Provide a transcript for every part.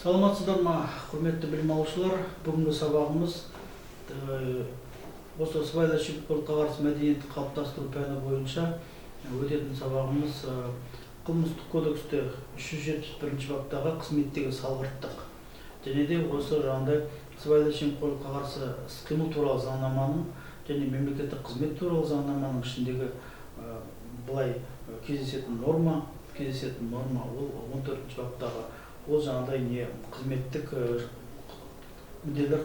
Саламатсыздар ма, құрметті білім алушылар. Бүгінгі сабағымыз осы сыбайлас жемқорлыққа қарсы мәдениетті қалыптастыру пәні бойынша өтетін сабағымыз қылмыстық кодексте 371 баптағы қызметтегі салғырттық және де осы жағында сыбайлас жемқорлыққа қарсы іс-қимыл туралы заңнаманың және мемлекеттік қызмет туралы заңнаманың ішіндегі былай кездесетін норма ол 14 баптағы ол жаңағыдай не қызметтегі мүдделер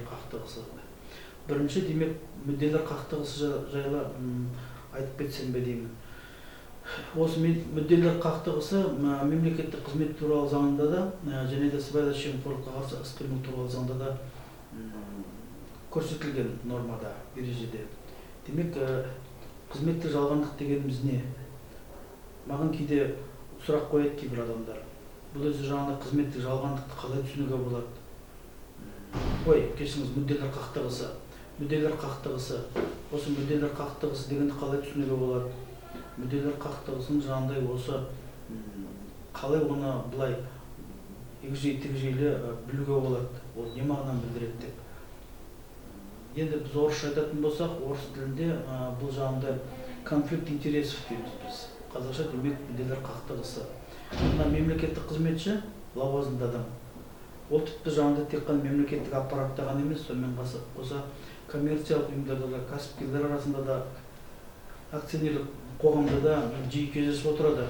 қақтығысы. Бірінші демек мүдделер қақтығысы жайлы айтып кетсем бе деймін. Осы мүдделер қақтығысы мемлекеттік қызмет туралы заңында да және де сыбайлас жемқорлыққа қарсы іс-қимыл туралы заңда да көрсетілген нормада, ережеде. Демек қызметтік жалғандық дегеніміз не? Маған кейде сұрақ қояды кейбір адамдар. Бұл өзі жаңағы қызметтік жалғандықты қалай түсінуге болады? Кешіріңіз, мүдделер қақтығысы. Осы мүдделер қақтығысы дегенді қалай түсінуге болады? Мүдделер қақтығысын жаңағыдай осы қалай оны былай егжей-тегжейлі білуге болады? Ол не мағынаны білдіреді деп. Енді біз орысша айтатын болсақ, орыс тілінде бұл жағында конфликт интересов дейміз біз. Қазақша демек мүдделер қақтығысы. Мына мемлекеттік қызметші, лауазымды адам. Ол тіпті жағында тек қана мемлекеттік аппаратта ғана емес, сонымен қоса коммерциялық ұйымдарда да, кәсіпкерлер арасында да, акционерлік қоғамда да жиі кездесіп отырады.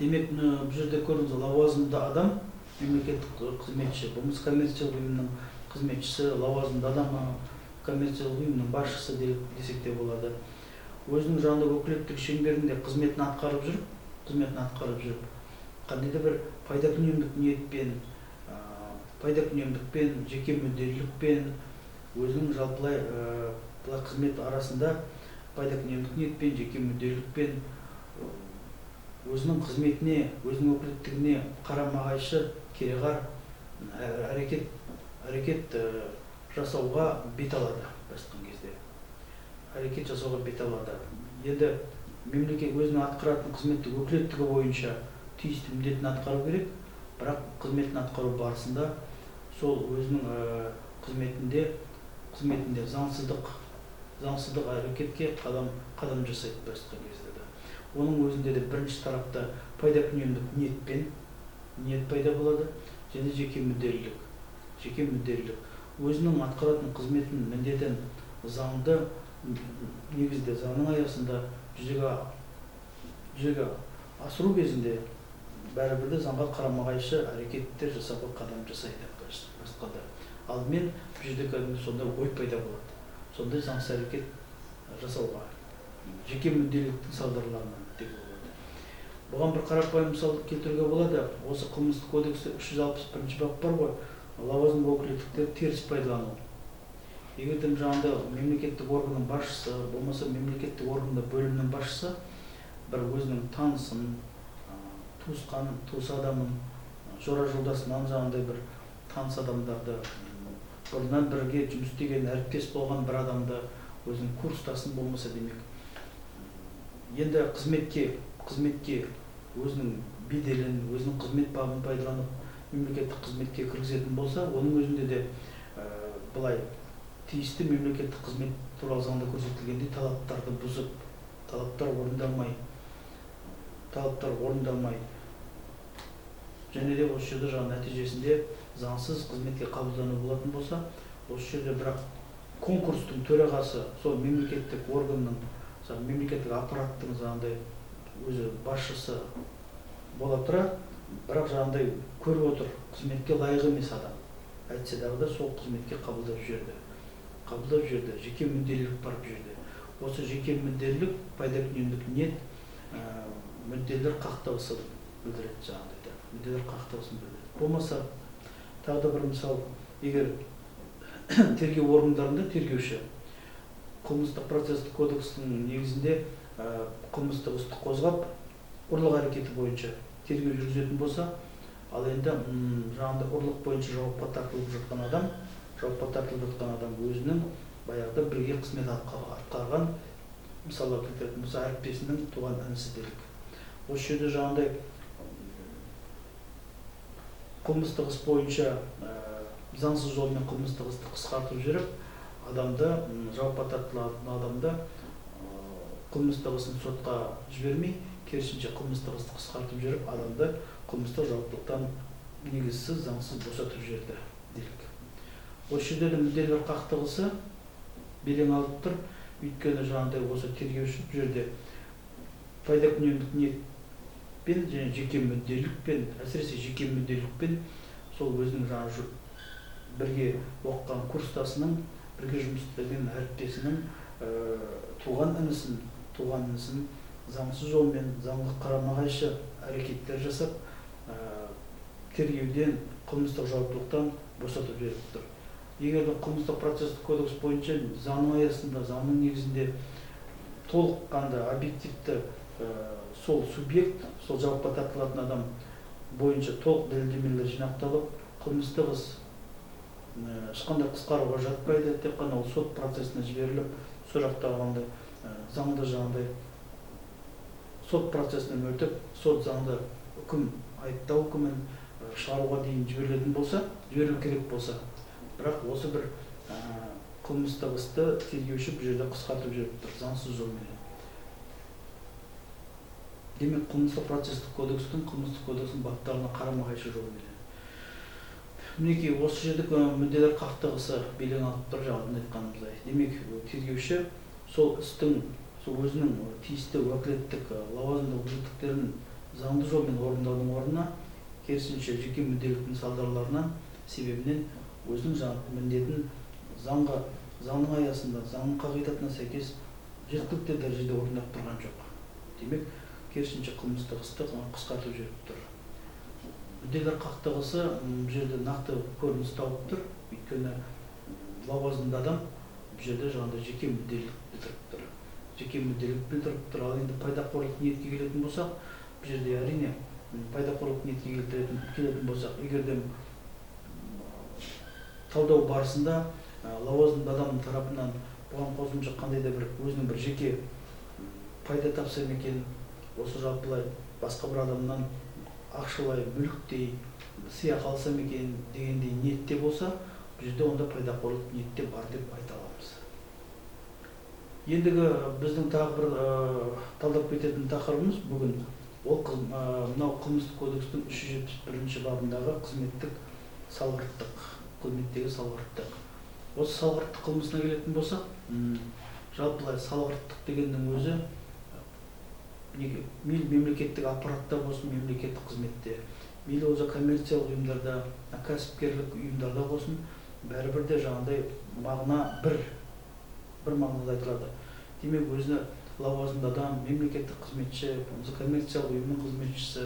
Демек, бұл жерде көрдіңіз, лауазымды адам, мемлекеттік қызметші, болмаса коммерциялық ұйымның қызметшісі, лауазымды адамы, коммерциялық ұйымның басшысы десек те болады. Өзінің жанында өкілеттік шеңберінде қызметін атқарып жүріп, қандай да бір пайдакүнемдік ниетпен, жеке мүдделілікпен, өзінің жалпылай қызмет арасында пайдакүнемдік ниетпен, жеке мүдделілікпен, өзінің қызметіне, өзінің өкілеттігіне қарама-қайшы кереғар әрекет жасауға бет алады. Енді мемлекет өзінің атқаратын қызметтік өкілеттігі бойынша тиісті міндетін атқару керек, бірақ қызметін атқару барысында сол өзінің қызметінде заңсыздық әрекетке қадам жасайды басқа кезде. Оның өзінде де бірінші тарапта пайдакүнемдік ниет пайда болады және жеке мүдделілік. Өзінің атқаратын қызметін міндетін заңды негізде заңның аясында жүзеге асыру кезінде бәрібір де заңға қарама-қайшы әрекеттер жасауға қадам жасайды. Алдымен бұл жерде сондай ой пайда болады. Сондай заңсыз әрекет жасауға, жеке мүдделіліктің салдарларынан деп болады. Бұған бір қарапайым мысал келтіруге болады. Осы қылмыстық кодексте 361 бап бар ғой, лауазымды өкілеттіктерді теріс пайдалану. Егер жаңағыда мемлекеттік органның басшысы, болмаса мемлекеттік органда бөлімнің басшысы бір өзінің танысын, туысқанын, туыс адамын, жора жолдасынан жаңағыдай бір таныс адамдарды, бұрыннан бірге жұмыс істеген әріптес болған бір адамды, өзінің курстасын болмаса демек. Енді қызметке өзінің беделін, өзінің қызмет бабын пайдаланып, мемлекеттік қызметке кіргізетін болса, оның өзінде де былай тиісті мемлекеттік қызмет туралы заңда көрсетілгендей талаптарды бұзып, талаптар орындалмай, және де осы жерде жаңа нәтижесінде заңсыз қызметке қабылдану болатын болса, осы жерде бірақ конкурстың төрағасы, сол мемлекеттік органның, мемлекеттік аппараттың жаңағыдай өзі басшысы бола тұра, бірақ жаңағыдай көріп отыр, қызметке лайық емес адам. Әйтсе дағы да сол қызметке қабылдап жүрді, жеке мүдделілік бар жүрді. Осы жеке мүдделілік, пайдакүнемдік ниет, мүдделер қақтығысын білдіреді жаңағыдай. Болмаса, тағы да бір мысал, егер тергеу органдарында тергеуші қылмыстық процестік кодекстің негізінде қылмыстық істі қозғап, ұрлық әрекеті бойынша тергеу жүргізетін болса, ал енді жаңағыда ұрлық бойынша жауапқа тартылып жатқан адам өзінің баяғыда бірге қызмет атқарған, мысалы әріптесінің туған інісі делік. Ошол жерде жаңағыдай кылмыстык іс боюнча заңсыз жолмен кылмыстык істи кыскартып жиберип, адамды жауапка тартылатын адамды кылмыстык ишин сотко жибермей, керісінше кылмыстык істи кыскартып жиберип, адамды кылмыстык жауаптылыктан негизсиз, заңсыз босотуп жиберди делик. Ошол жерде мүдделер кактыгысы белең алып тур. Өйткөнү жаңағыдай болсо тергөөчү бул жерде пайда күнөмдүк ниетпен және жеке мүдделикпен, әсіресе жеке мүдделикпен сол өзүнүн жаңағы бірге оқыған курстасының, бірге жұмыс істеген әріптесінің туған інісін заңсыз жолмен, заңға қарама-қайшы әрекеттер жасап, тергеуден, қылмыстық жауаптылықтан босатып жіберіп тұр. Егер де қылмыстық процесстік кодекс бойынша заңның аясында, заңның негізінде толыққанды объективті сол субъект, сол жауапқа тартылатын адам бойынша толық дәлелдемелер жинақталып, қылмыстық іс ешқандай қысқаруға жатпайды, тек қана ол сот процесіне жіберіліп, сол жақта қалғанда заңды жаңағыдай сот процесінен өтіп, сот заңды үкім, айыптау үкімін шығаруға дейін жіберілетін болса, жіберу керек болса, бірақ осы бір қылмыстық істі тергеуші бұл жерде қысқартып жіберіп тұр, заңсыз жолмен. Демек, қылмыстық процесстік кодекстің баптарына қарама-қайшы жолмен. Мінекей, осы жердегі мүдделер қақтығысы белең алып тұр, жаңағы айтқанымыздай. Демек, тергеуші сол істің, сол өзінің тиісті уәкілеттік лауазымдық өкілеттіктерін заңды жолмен орындаудың орнына, керісінше жеке мүдделіктің салдарларынан, себебінен өзінің жаңағы міндетін заңның аясында, заңның қағидатына сәйкес жеткілікті дәрежеде орындап тұрған жоқ. Демек, керісінше қылмыстық істі қысқартып жіберіп тұр. Мүдделер қақтығысы бұл жерде нақты көрініс тауып тұр. Өйткені лауазымды адам бұл жерде жаңағыдай жеке мүдделік білдіріп тұр. Жеке мүдделік білдіріп тұр. Ал енді пайдақорлық ниетке келетін болсақ, бұл жерде әрине пайдақорлық ниетке келетін болсақ, егер де талдау барысында лауазымды адамның тарапынан бұған қосымша қандай да бір өзінің бір жеке пайда тапса екен, осы жалпылай басқа бір адамнан ақшалай мүліктей сыйақы алсам екен дегендей ниетте болса, бұл жерде онда пайдақорлық ниетте бар деп айта аламыз. Ендігі біздің тағы бір талдап кететін тақырыбымыз бүгін ол мынау қылмыстық кодекстің 371 бабындағы қызметтік салғырттық, қызметтегі салғырттық. Осы салғырттық қылмысына келетін болсақ, жалпылай салғырттық дегеннің өзі мемлекеттік аппаратта болсын, мемлекеттік қызметте, мейлі өзі коммерциялық ұйымдарда, кәсіпкерлік ұйымдарда болсын, бәрібір де жаңағыдай мағына бір мағынада айтылады. Демек, өзі лауазымды адам, мемлекеттік қызметші, коммерциялық ұйымның қызметшісі,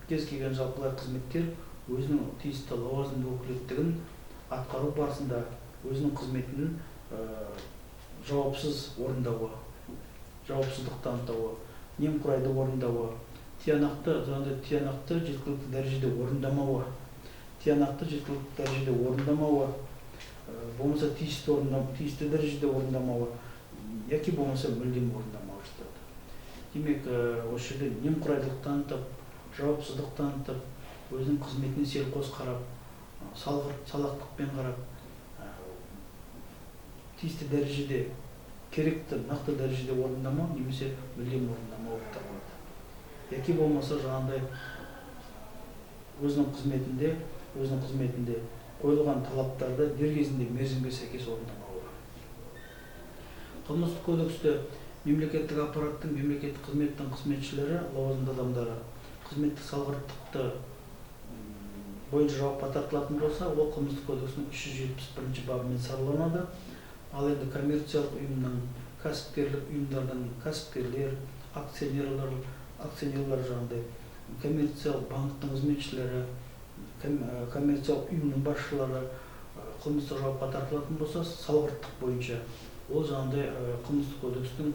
кез келген жалпылай қызметкер өзінің тиісті лауазымды өкілеттігін атқару барысында өзінің қызметін жауапсыз орындауы, жауапсыздық танытуы, немқұрайды орындауы, тиянақты жеткілікті дәрежеде орындамауы, болмаса тиісті дәрежеде орындамауы, яки болмаса мүлдем орындамауы жатады. Демек, осы жерде немқұрайдылық танытып, жауапсыздық танытып, өзінің қызметіне селқос қарап, салақтықпен қарап, тиісті дәрежеде керекті, нақты дәрежеде орындамау, немесе мүлдем орындамау болып табылады. Яки болмаса жаңағыдай өзінің қызметінде қойылған талаптарды дер кезінде мерзімге сәйкес орындамауы. Қылмыстық кодексте мемлекеттік аппараттың, мемлекеттік қызметтің қызметшілері, лауазымды адамдары қызметтік салғырттықты бойынша жауапқа тартылатын болса, ол қылмыстық кодекстің 371 бабымен сараланады. Ал енді коммерциялық ұйымның, кәсіпкерлік ұйымдардың кәсіпкерлер, акционерлер жағындай, коммерциялық банктың қызметшілері, коммерциялық ұйымның басшылары қылмыстық жауапқа тартылатын болса, салғырттық бойынша ол жағындай қылмыстық кодекстің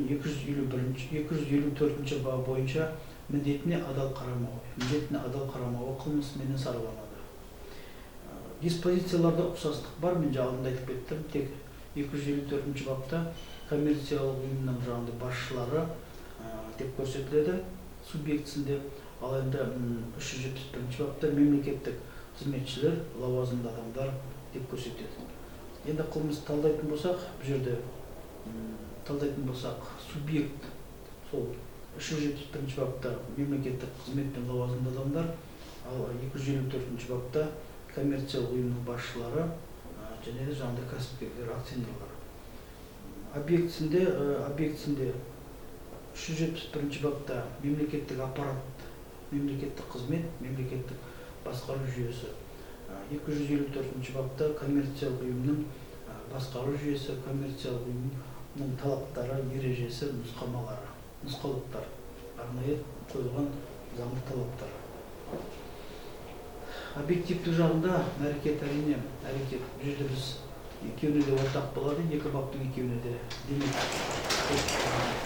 254 бабы бойынша міндетіне адал қарамауы қылмысыменен сараланады. Диспозицияларда ұқсастық бар, мен алдында айтып кеттім, тек 254 бапта коммерциялық ұйымның жаңағыдай басшылары, деп көрсетіледі субъектісінде. Ал енді 371 бапта мемлекеттік қызметшілер, лауазымды адамдар деп көрсетеді. Енді қылмысты талдайтын болсақ, бұл жерде талдайтын болсақ, субъект сол 371 бапта мемлекеттік қызмет пен лауазымды адамдар, ал 254 бапта коммерциялық ұйымның басшылары және де жаңағыдай кәсіпкерлер, акционерлер. Объектісінде 371 бапта мемлекеттік аппарат, мемлекеттік қызмет, мемлекеттік басқару жүйесі. 254 бапта коммерциялық ұйымның басқару жүйесі, коммерциялық ұйымның талаптары, ережесі, нұсқамалары, нұсқаулықтар, арнайы қойылған заңды талаптар. Объективтік жағында әрекет, әрине әрекет. Бұл жерде біз екеуіне де ортақ болады, екі баптың екеуіне де. Демек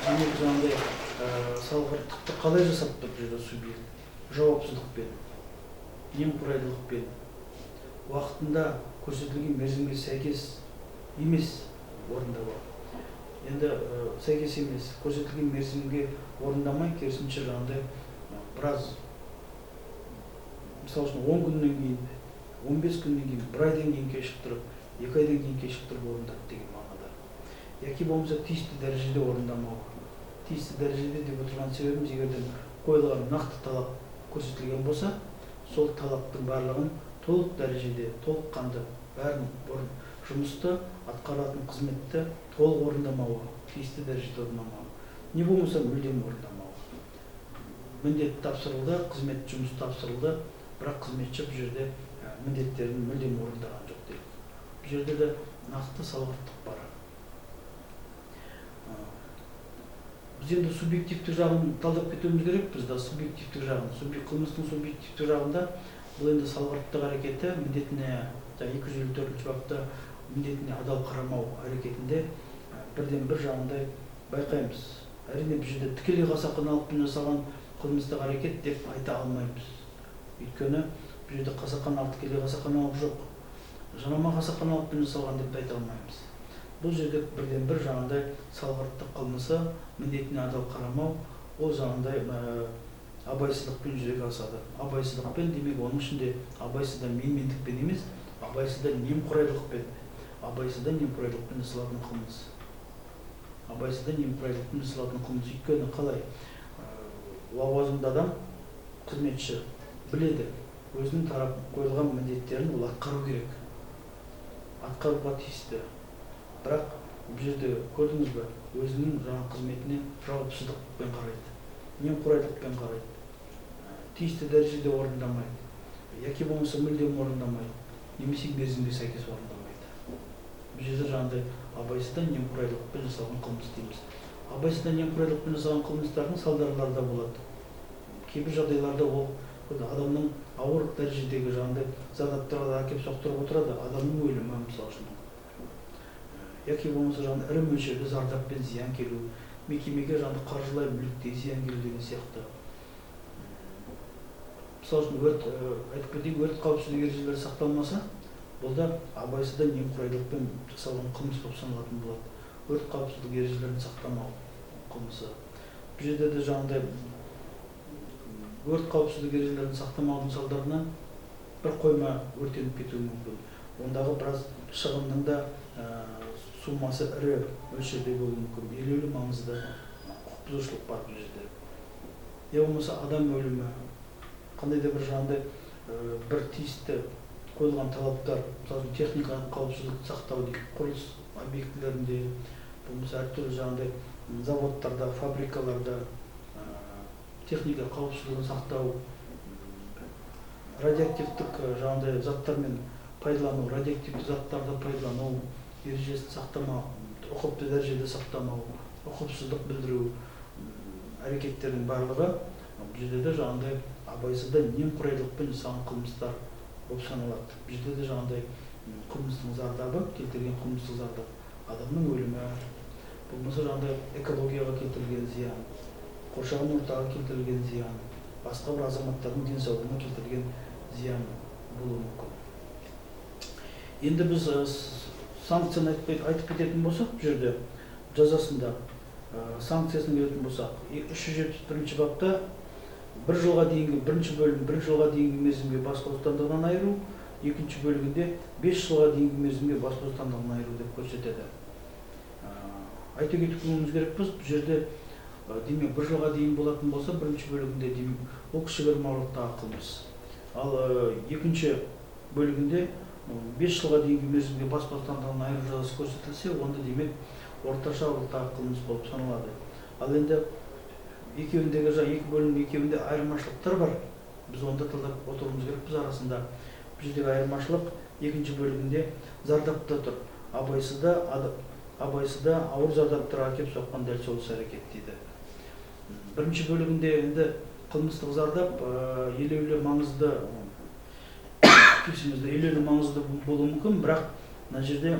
жаңағыдай салғырттықты қалай жасапты бұл жерде субъект? Жауапсыздықпен, немқұрайдылықпен, уақытында көрсетілген мерзімге сәйкес емес орындауы. Енді сәйкес емес, көрсетілген мерзімге орындамай, керісінше жаңағыдай біраз, мысалы үшін 10 күннен кейін, 15 күннен кейін, 1 айдан кейін кешіктіріп, 2 айдан кейін кешіктіріп орындады деген мағынада. Яки болмаса тиісті дәрежеде орындамау. Тиісті дәрежеде деп отырған себебіміз, егерден қойылған нақты талап көрсетілген болса, сол талаптың барлығын толық дәрежеде, толыққанды бәрін жұмысты, атқаратын қызметті толық орындамауы, тиісті дәрежеде орындамауы. Не болмаса мүлдем орындамауы. Міндет тапсырылды, қызмет жұмыс тапсырылды, бірақ қызметші бұл жерде міндеттерін мүлдем орындаған жоқ дейді. Бұл жерде де нақты салғырттық бар. Біз енді субъективті жағын талдап кетуіміз керек, біз да субъективті жағын, қылмыстың субъективті жағында бұл енді салғырттық әрекеті міндетіне, 254 бапта міндетіне адал қарамау әрекетінде бірден бір жағындай байқаймыз. Әрине бұл жерде тікелей қасақаналықпен жасалған қылмыстық әрекет деп айта алмаймыз. Өйткені бұл жерде тікелей қасақаналық жоқ. Жанама қасақаналықпен жасалған деп айта алмаймыз. Бұл жерде бірден бір жағындай салғырттық қылмысы, міндетіне адал қарамау, ол жағындай абайсыздықпен жүзеге асады. Абайсыздықпен, демек оның ішінде абайсызда менмендікпен емес, абайсызда немқұрайдылықпен, жасалатын қылмыс. Абайсызда немқұрайдылықпен жасалатын қылмыс. Өйткені қалай? Лауазымды адам, қызметші біледі, өзінің тарап қойылған міндеттерін ол атқару керек. Атқаруға тиісті. Бірақ бұл жерде көрдіңіз бе, өзінің жаңа қызметіне жауапсыздықпен қарайды, немқұрайдылықпен қарайды, тиісті дәрежеде орындамайды, яки болмаса мүлдем орындамайды, немесе мерзімге сәйкес орындамайды. Бұл жерде жаңағыдай абайсызда немқұрайдылықпен жасалған қылмыс дейміз. Абайсызда немқұрайдылықпен жасалған қылмыстардың салдарлары да болады. Кейбір жағдайларда ол адамның ауыр дәрежедегі жаңағыдай зардаптарға әкеліп соқтырып отырады, адамның өлімі мысалы үшін. Яки болмаса жаңағыдай ірі мөлшерде зардап пен зиян келу, мекемеге жаңағыдай қаржылай мүлікте зиян келу деген сияқты. Мысалы үшін айтып кетейік, өрт қауіпсіздік ережелері сақталмаса, бұл да абайсызда немқұрайдылықпен жасалған қылмыс болып саналатын болады. Өрт қауіпсіздік ережелерін сақтамау қылмысы. Бұл жерде де жаңағыдай өрт қауіпсіздік ережелерін сақтамаудың салдарынан бір қойма өртеніп кетуі мүмкін. Ондағы біраз шығынның да суммасы ірі мөлшерде болуы мүмкін. Елеулі маңызды құқық бұзушылық бар бұл жерде. Я болмаса адам өлімі, қандай да бір жағдай бір тиісті қойылған талаптар, мысалы техниканың қауіпсіздікті сақтау дейді, құрылыс объектілерінде, болмаса әртүрлі жағдай заводтарда, фабрикаларда техника қауіпсіздігін сақтау, радиоактивтік жағдай заттармен пайдалану, радиоактивті заттарды пайдалану ережесін сақтамау, ұқыпты дәрежеде сақтамау, ұқыпсыздық білдіру әрекеттерінің барлығы бұл жерде де жаңағыдай абайсызда немқұрайдылықпен жасалған қылмыстар болып саналады. Бұл жерде де жаңағыдай қылмыстың зардабы, келтірген қылмыстық зардап, адамның өлімі, болмаса жаңағыдай экологияға келтірілген зиян, қоршаған ортаға келтірілген зиян, басқа бір азаматтардың денсаулығына келтірілген зиян болуы мүмкін. Енді біз санкцияны айтып кететін болсақ, бұл жерде жазасында санкциясын келетін болсақ, 371 бапта 1 жылға дейінгі бірінші бөлім 1 жылға дейінгі мерзімге бас бостандығынан айыру, екінші бөлігінде 5 жылға дейінгі мерзімге бас бостандығынан айыру деп көрсетеді. Айта кетуіміз керекпіз, бұл жерде демек 1 жылға дейін болатын болса, бірінші бөлігінде демек ол кішігірім ауырлықтағы қылмыс. Ал екінші бөлігінде 5 жылға дейінгі мерзімге бас бостандығынан айыру жазасы көрсетілсе, онда демек орташа ауырлықтағы қылмыс болып саналады. Ал енді екеуіндегі екі бөлім екеуінде айырмашылықтар бар. Біз онда талдап отыруымыз керекпіз арасында. Бұл жердегі айырмашылық екінші бөлігінде зардапта тұр. Абайсызда ауыр зардаптарға әкеп соққан дәл сол іс-әрекет дейді. Бірінші бөлігінде енді қылмыстық зардап елеулі маңызды болуы мүмкін, бірақ мына жерде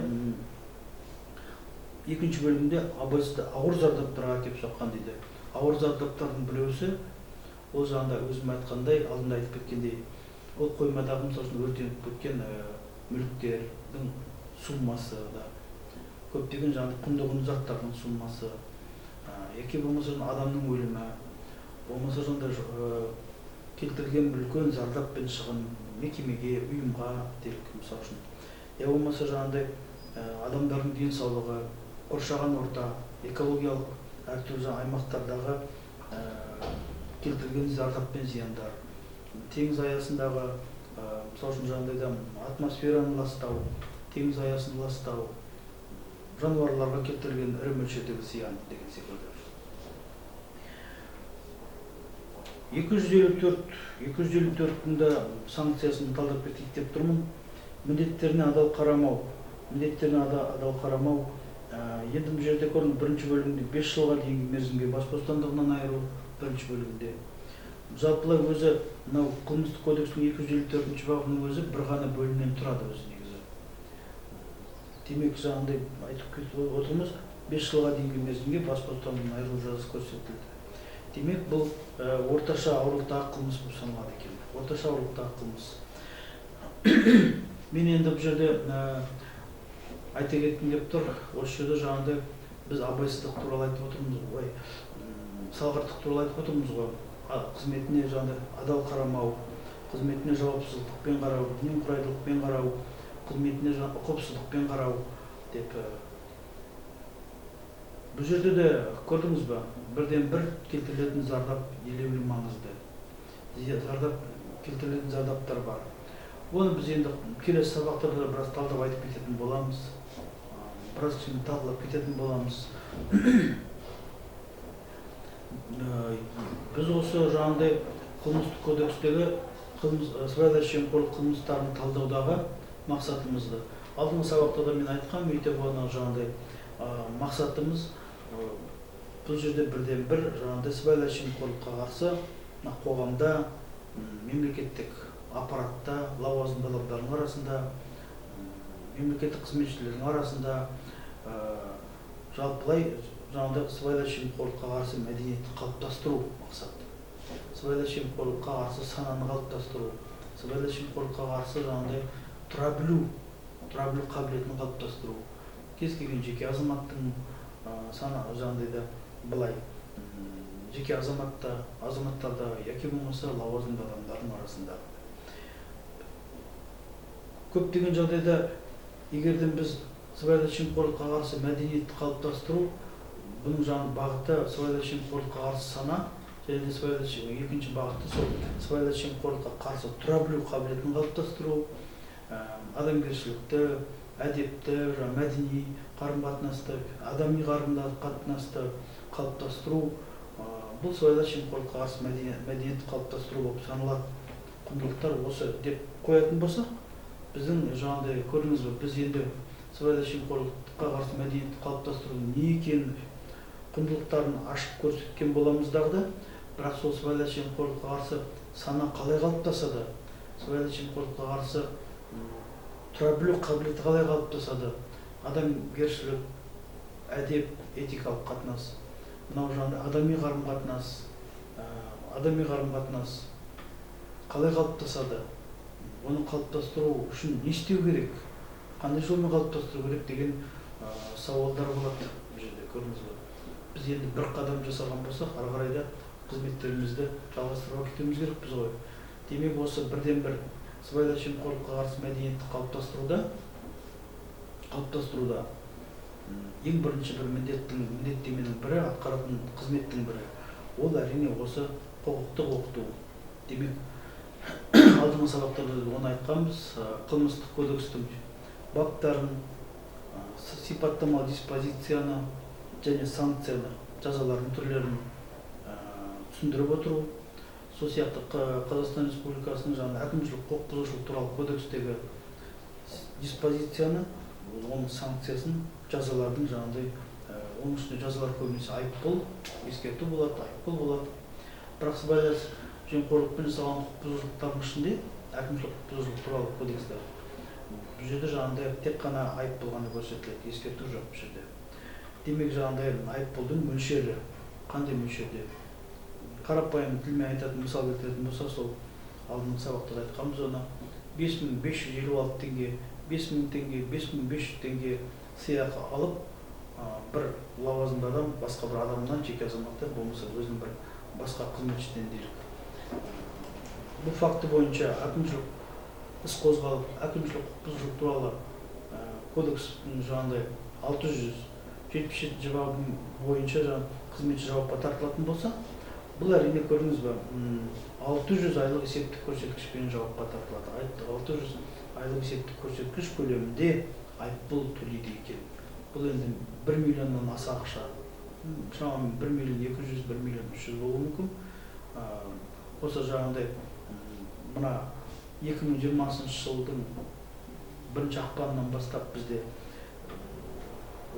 екінші бөлігінде абайсызда ауыр зардаптарға әкеп соққан дейді. Ауыр зардаптардың біреусі, ол жағында өзім айтқандай, алдында айтып кеткендей, ол қоймадағы мысалы өртеніп кеткен мүліктердің суммасы да, көптеген жаңағы құнды заттардың суммасы, яки болмаса адамның өлімі, болмаса келтірген үлкен зардап пен шығын мекемеге, ұйымға делік мысалы үшін. Я болмаса жаңағыдай адамдардың денсаулығы, қоршаған орта, экологиялық әртүрлі аймақтардағы келтірген зардап пен зияндар, теңіз аясындағы мысалы үшін жаңағыдай атмосфераны ластау, теңіз аясын ластау, жануарларға келтірген ірі мөлшердегі зиян деген секілді. 254-дің санкциясын талдап кетейік деп тұрмын. Міндеттеріне адал қарамау. Енді бұл жерде көрініп, бірінші бөлігінде 5 жылға дейінгі мерзімге бас бостандығынан айыру, бірінші бөлігінде. Жалпылай өзі, мынау қылмыстық кодекстің 254-ші бабының өзі бір ғана бөлімнен тұрады өзі негізі. Демек жаңағыдай айтып кетіп отырмыз, 5 жылға дейінгі мерзімге бас бостандығынан айыру жазасы көрсетілді. Демек бұл орташа ауырлықтағы қылмыс болып саналады екен. Орташа ауырлықтағы қылмыс. Мен енді бұл жерде айта кеткім келіп тұр, осы жерде жаңағыдай біз абайсыздық туралы айтып отырмыз ғой, салғырттық туралы айтып отырмыз ғой. Қызметіне жаңағыдай адал қарамау, қызметіне жауапсыздықпен қарау, немқұрайдылықпен қарау, қызметіне ұқыпсыздықпен қарау деп. Бұл жерде де көрдіңіз ба, бірден бір келтірілетін зардап елеулі маңызды. Зардап келтірілетін зардаптар бар. Оны біз енді келесі сабақтарда біраз талдап айтып кететін боламыз. Біраз талдап кететін боламыз. Біз осы жаңағыдай қылмыстық кодекстегі сыбайлас жемқорлық қылмыстарын талдаудағы мақсатымызды. Алдыңғы сабақта да мен айтқан, өйтіп оны жаңағыдай мақсатымыз бұл жерде бірден бір жаңағыдай сыбайлас жемқорлыққа қарсы қоғамда, мемлекеттік аппаратта, лауазымды адамдардың арасында, мемлекеттік қызметшілердің арасында жалпылай жаңағыдай сыбайлас жемқорлыққа қарсы мәдениетті қалыптастыру мақсат. Сыбайлас жемқорлыққа қарсы сананы қалыптастыру, сыбайлас жемқорлыққа қарсы жаңағыдай тұра білу қабілетін қалыптастыру. Кез келген жеке азаматтың саны жаңағыдай былай жеке азаматтарда яки болмаса лауазымды адамдардың арасында. Көптеген жағдайда егерден біз сыбайлас жемқорлыққа қарсы мәдениетті қалыптастыру, бұның жаңағы бағыты сыбайлас жемқорлыққа қарсы сана, және екінші бағыты сол сыбайлас жемқорлыққа қарсы тұра білу қабілетін қалыптастыру, адамгершілікті, әдепті, мәдени қарым-қатынасты, адами қарым-қатынасты қалыптастыру, бұл сыбайлас жемқорлыққа қарсы мәдениетті қалыптастыру болып саналады. Құндылықтар осы деп қоятын болсақ, біздің жаңағыдай көрдіңіз бе, біз енді сыбайлас жемқорлыққа қарсы мәдениетті қалыптастырудың не екенін, құндылықтарын ашып көрсеткен боламыз да, бірақ сол сыбайлас жемқорлыққа қарсы сана қалай қалыптасады, сыбайлас жемқорлыққа қарсы тұра білу қабілеті қалай қалыптасады, адамгершілік, әдеп, этикалық қатынас, мынау жаңағыдай адами қарым-қатынас қалай қалыптасады, оны қалыптастыру үшін не істеу керек, қандай жолмен қалыптастыру керек деген сауалдар болады бұл жерде, көрдіңіз бе. біз енді бір қадам жасаған болсақ, ары қарай да қызметтерімізді жалғастыруға кетуіміз керекпіз ғой. Демек осы бірден бір сыбайлас жемқорлыққа қарсы мәдениетті қалыптастыруда ең бірінші бір міндеттеменің бірі, атқаратын қызметтің бірі, ол әрине осы құқықтық оқыту. Демек алдыңғы сабақтарда оны айтқанбыз, қылмыстық кодекстің баптарын, сипаттамалы диспозицияны және санкцияны, жазалардың түрлерін түсіндіріп отыру. Сол сияқты Қазақстан Республикасының жаңағы әкімшілік құқық бұзушылық туралы кодекстегі диспозицияны, оның санкциясын, жазалардың жаңағыдай, оның үстіне жазалар көбінесе айыппұл, ескерту болады, айыппұл болады. Бірақ сыбайлас жемқорлықпен жасалған құқық бұзушылықтардың ішінде әкімшілік құқық бұзушылық туралы кодексте бұл жерде жаңағыдай тек қана айыппұл ғана көрсетіледі, ескерту жоқ бұл жерде. Демек жаңағыдай айыппұлдың мөлшері қандай мөлшерде? Қарапайым тілмен айтатын мысал келтіретін болса, сол алдыңғы сабақта айтқанбыз, оны 5556 теңге, 5000 теңге, 5500 теңге сыйақы алып, бір лауазымды адам басқа бір адамнан, жеке азаматтан болмаса өзінің бір басқа қызметшіден делік. Бұл факті бойынша әкімшілік іс қозғалып, әкімшілік құқық бұзушылық туралы кодекстің жаңағыдай 677 бабы бойынша қызметші жауапқа тартылатын болса, бұл әрине көрдіңіз бе, 600 айлық есептік көрсеткішпен жауапқа тартылады. 600 айлық есептік көрсеткіш көлемінде айыппұл төлейді екен. Бұл енді 1 миллионнан аса ақша, шамамен 1 миллион 200, 1 миллион 300 болуы мүмкін. Осы жаңағыдай мына 2020 жылдың 1 ақпанынан бастап бізде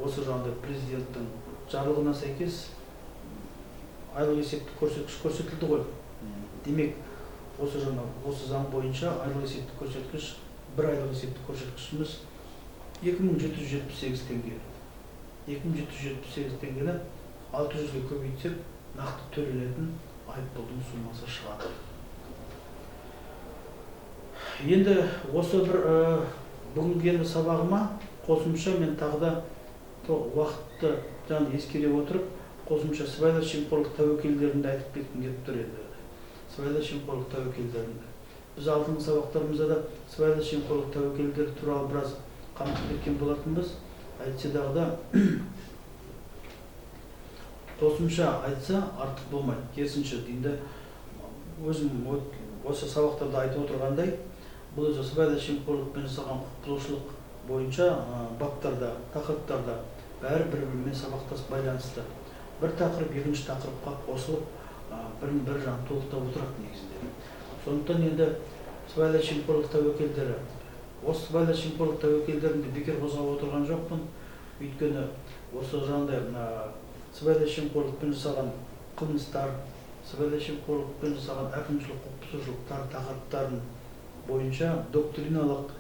осы жаңағыдай президенттің жарлығына сәйкес айлық есептік көрсеткіш көрсетілді ғой. Демек, осы заң бойынша айлық есептік көрсеткіш, бір айлық есептік көрсеткішіміз 2778 теңге. 2778 теңгені 600-ге көбейтсек, нақты төленетін айыппұлдың суммасы шығады. Енді осы бір бүгінгі сабағыма қосымша мен тағы да уақытты ескере отырып, қосымша сыбайлас жемқорлық тәуекелдерінде айтып кеткім келіп тұр еді. Сыбайлас жемқорлық тәуекелдерінде. Біз алдыңғы сабақтарымызда да сыбайлас жемқорлық тәуекелдері туралы біраз қамтып кеткен болатынбыз. Әйтсе дағы да қосымша айтса артық болмайды. Керісінше дейінде өзім осы сабақтарда айтып отырғандай, бұл өзі сыбайлас жемқорлықпен жасалған құқық бұзушылық бойынша баптарда, тақырыптарда бәрі бір-бірімен сабақтас байланысты. Бір тақырып екінші тақырыпқа қосылып, бірін-бірі толықтап отырады негізінде. Сондықтан енді сыбайлас жемқорлық тәуекелдері, осы сыбайлас жемқорлық тәуекелдерінде бекер қозғап отырған жоқпын. Өйткені осы жағдай сыбайлас жемқорлықпен жасалған қылмыстар, сыбайлас жемқорлықпен жасалған әкімшілік құқық бұзушылықтар тақырыптарын бойынша доктриналық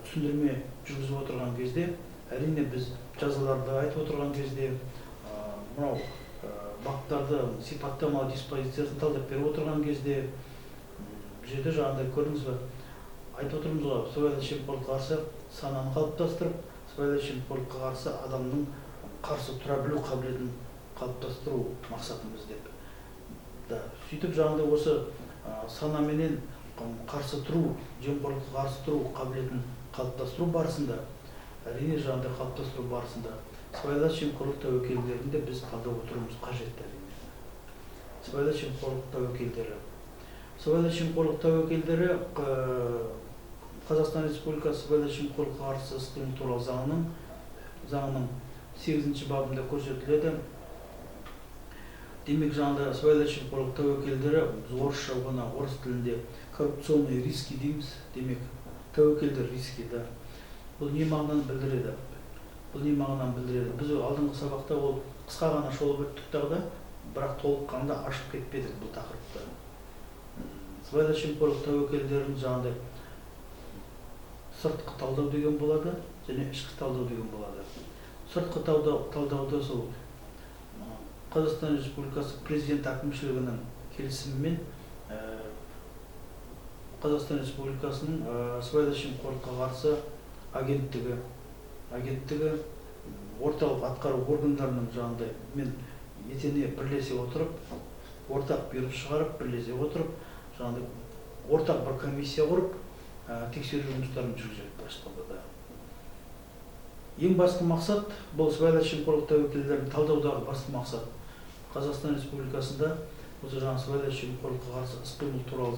түсіндірме жүргізіп отырған кезде, әрине біз жазаларды айтып отырған кезде, мынау баптарды сипаттамалы диспозициясын талдап беріп отырған кезде, бұл жерде жаңағыдай көрдіңіз бе, айтып отырмыз ғой, сыбайлас жемқорлыққа қарсы сананы қалыптастырып, сыбайлас жемқорлыққа қарсы адамның қарсы тұра білу қабілетін қалыптастыру мақсатымыз деп. Сөйтіп жаңағыдай осы санаменен қарсы тұру, жемқорлыққа қарсы тұру қабілетін қалыптастыру барысында, әрине жаңағыдай қалыптастыру барысында сыбайлас жемқорлық тәуекелдерінде біз талдап отыруымыз қажет әрине. Сыбайлас жемқорлық тәуекелдері. Сыбайлас жемқорлық тәуекелдері Қазақстан Республикасы сыбайлас жемқорлыққа қарсы іс-қимыл туралы заңының 8-ші бабында көрсетіледі. Демек, жаңағыдай сыбайлас жемқорлық тәуекелдері орысша ғана, орыс тілінде коррупционный риски дейміз. Демек, тәуекелдер риски да. Бұл не мағынаны білдіреді? Біз алдыңғы сабақта ол қысқа ғана шолып өттік тағы, бірақ толыққанды ашып кетпедік бұл тақырыпты. Сыбайлас жемқорлық тәуекелдерін жаңағыдай сыртқы талдау деген болады, және ішкі талдау деген болады. Сыртқы талдауды сол Қазақстан Республикасы президент әкімшілігінің келісімімен Қазақстан Республикасының сыбайлас жемқорлыққа қарсы агенттігі орталық атқару органдарының жаңағыдай мен етене бірлесе отырып, ортақ бұйрық шығарып, бірлесе отырып, жаңағыдай ортақ бір комиссия құрып, тексеру жұмыстарын жүргізеді Башқұртстанда да. Ең басты мақсат, бұл сыбайлас жемқорлық тәуекелдерін талдаудағы басты мақсат. Қазақстан Республикасында осы жаңа сыбайлас жемқорлыққа қарсы іс-қимыл туралы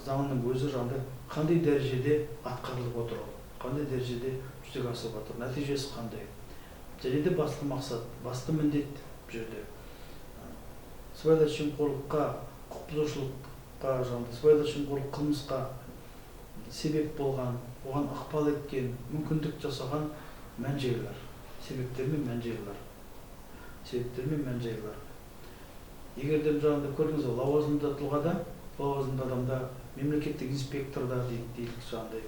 заңның өзі жаңағыдай қандай дәрежеде атқарылып отыр, қандай дәрежеде жүзеге асырылып отыр, нәтижесі қандай. Және де басты мақсат, басты міндет бұл жерде сыбайлас жемқорлыққа, құқық бұзушылыққа, сыбайлас жемқорлық қылмысқа себеп болған, оған ықпал еткен, мүмкіндік жасаған мән-жайлар, себептер мен мән-жайлар. Егер де жаңағыдай көрдіңіз, лауазымды тұлғада, лауазымды адамда, мемлекеттік инспекторда дейік жаңағыдай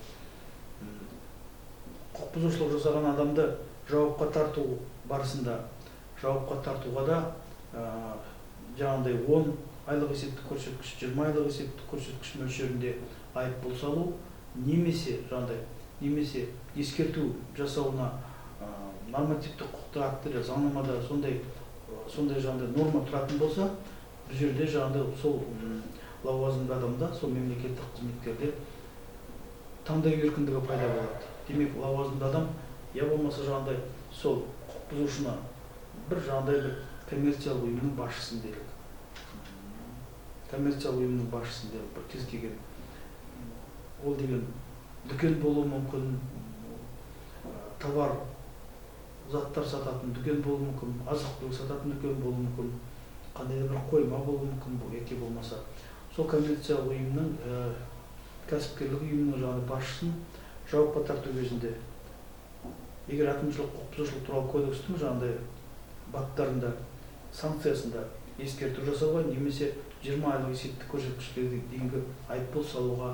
құқық бұзушылық жасаған адамды жауапқа тарту барысында, жауапқа тартуға да жаңағыдай 10 айлық есептік көрсеткіш, 20 айлық есептік көрсеткіш мөлшерінде айыппұл салу, немесе ескерту жасауына нормативтік құқықтық актілер заңнамада сондай жаңағыдай норма тұратын болса, бұл жерде жаңағыдай сол лауазымды адамда, сол мемлекеттік қызметкерде таңдау еркіндігі пайда болады. Демек, лауазымды адам я болмаса жаңағыдай сол құқық бұзушыны бір жаңағыдай бір коммерциялық ұйымның басшысын делік. Коммерциялық ұйымның басшысын делік, бір кез келген. Ол деген дүкен болуы мүмкін, товар, заттар сататын дүкен болуы мүмкін, азық-түлік сататын дүкен болуы мүмкін, қандай да бір қойма болуы мүмкін, яки болмаса. Сол коммерциялық ұйымның, кәсіпкерлік ұйымның жаңағы басшысын жауапқа тарту кезінде, егер әкімшілік құқық бұзушылық туралы кодекстің жаңағыдай баптарында, санкциясында ескерту жасауға, немесе 20 айлық есептік көрсеткішке дейінгі айыппұл салуға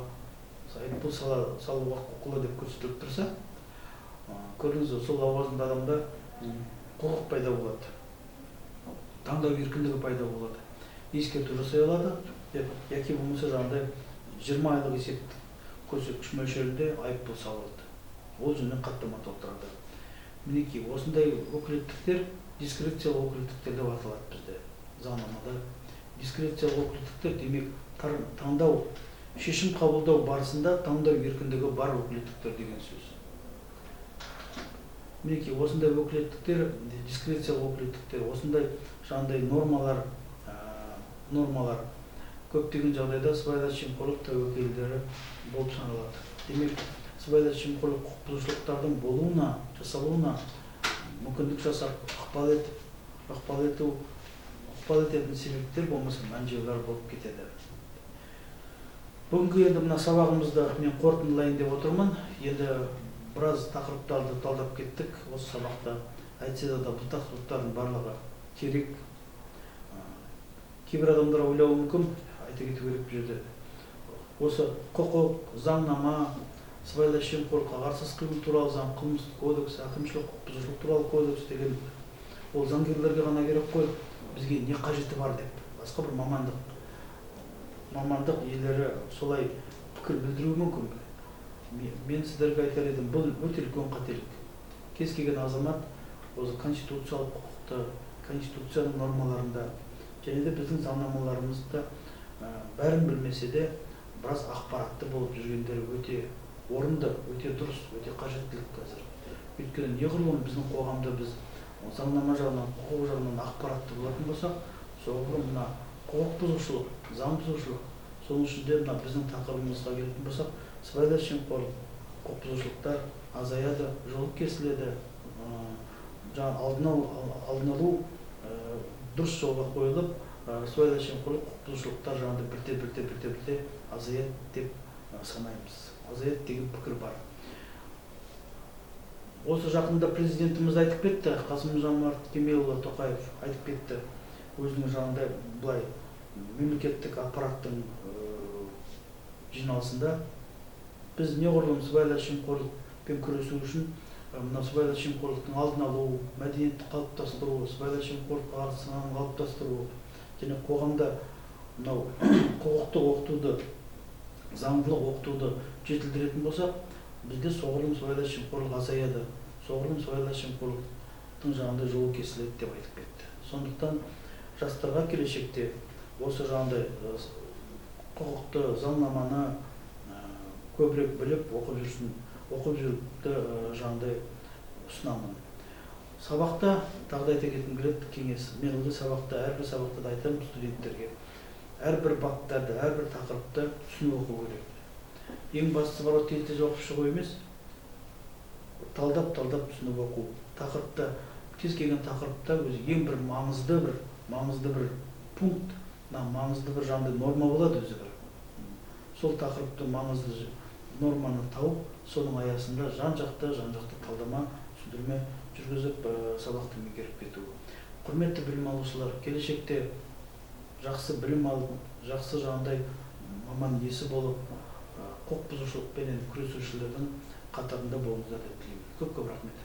құқылы деп көрсетіліп тұрса, көрдіңіз, сол лауазымды адамда құқық пайда болады, таңдау еркіндігі пайда болады, ескерту жасай алады, яки болмаса жаңағыдай 20 айлық есептік көрсеткіш мөлшерінде айыппұл салады. Ол жөнінен хаттама толтырады. Мінекей, осындай өкілеттіктер дискрециялық өкілеттіктер деп аталады бізде заңнамада. Дискрециялық өкілеттіктер демек таңдау, шешім қабылдау барысында таңдау еркіндігі бар өкілеттіктер деген сөз. Мінекей, осындай өкілеттіктер, дискрециялық өкілеттіктер, осындай жаңағыдай нормалар көптеген жағдайда сыбайлас жемқорлық тәуекелдері болып саналады. Демек, сыбайлас жемқорлық құқық бұзушылықтардың болуына, жасалуына мүмкіндік жасап, ықпал ететін себептер болмаса мән-жайлар болып кетеді. Бүгінгі енді мына сабағымызды мен қорытындылайын деп отырмын. Енді біраз тақырыптарды талдап кеттік осы сабақта. Әйтсе де бұл тақырыптардың барлығы керек. Кейбір адамдар ойлауы мүмкін, айта кету керек бұл жерде. Осы құқық, заңнама, сыбайлас жемқорлыққа қарсы іс-қимыл туралы заң, қылмыстық кодекс, әкімшілік құқық бұзушылық туралы кодекс деген ол заңгерлерге ғана керек қой, бізге не қажеті бар деп. Басқа бір мамандық иелері солай пікір білдіруі мүмкін. Мен сіздерге айтар едім, бұл өте үлкен қателік. Кез келген азамат осы конституциялық құқықты, конституцияның нормаларында және де біздің заңнамаларымызда бәрін білмесе де біраз ақпаратты болып жүргендері өте орынды, өте дұрыс, өте қажеттілік қазір. Өйткені неғұрлым біздің қоғамда біз заңнама жағынан, құқық жағынан ақпаратты болатын болсақ, соғұрлым мына құқық бұзушылық, заң бұзушылық, соның ішінде мына біздің тақырыбымызға келетін болсақ, сыбайлас жемқорлық, құқық бұзушылықтар азаяды, жол кесіледі, алдын алу дұрыс жолға қойылып, сыбайлас жемқорлық, құқық бұзушылықтар жаңағыдай бірте азаяды деп санаймыз. Азаяды деген пікір бар. Осы жақында президентіміз айтып кетті, Қасым-Жомарт Кемелұлы Тоқаев айтып кетті, өзінің жаңағыдай былай мемлекеттік аппараттың жиналысында біз неғұрлым сыбайлас жемқорлықпен күресу үшін мына сыбайлас жемқорлықтың алдын алу, мәдениетті қалыптастыру, сыбайлас жемқорлыққа қарсы сананы қалыптастыру және қоғамда мынау құқықтық оқытуды, заңдылық оқытуды жетілдіретін болсақ, бізде соғұрлым сыбайлас жемқорлық азаяды, соғұрлым сыбайлас жемқорлықтың жаңағыдай жолы кесіледі деп айтып кетті. Сондықтан жастарға келешекте осы жаңағыдай құқықты, заңнаманы көбірек біліп оқып жүруді жаңағыдай ұсынамын. Сабақта тағы да айта кеткім келеді кеңес. Мен ылғи сабақта, әрбір сабақта да айтамын студенттерге. Әрбір баптарды, әрбір тақырыпты түсініп оқу керек. Ең бастысы бар тез оқып шығу емес, талдап түсініп оқу. Тақырыпта, кез келген тақырыпта өзі ең бір маңызды бір пункт, маңызды бір жаңағыдай норма болады өзі бір. Сол тақырыпты маңызды норманы тауып, соның аясында жан-жақты талдама, түсіндірме жүргізіп сабақты меңгеріп кету. Құрметті білім алушылар, келешекте жақсы білім алып, жақсы жаңағыдай маман иесі болып, құқық бұзушылықпен күресушілердің қатарында болуыңыздарды тілеймін. Көп рахмет.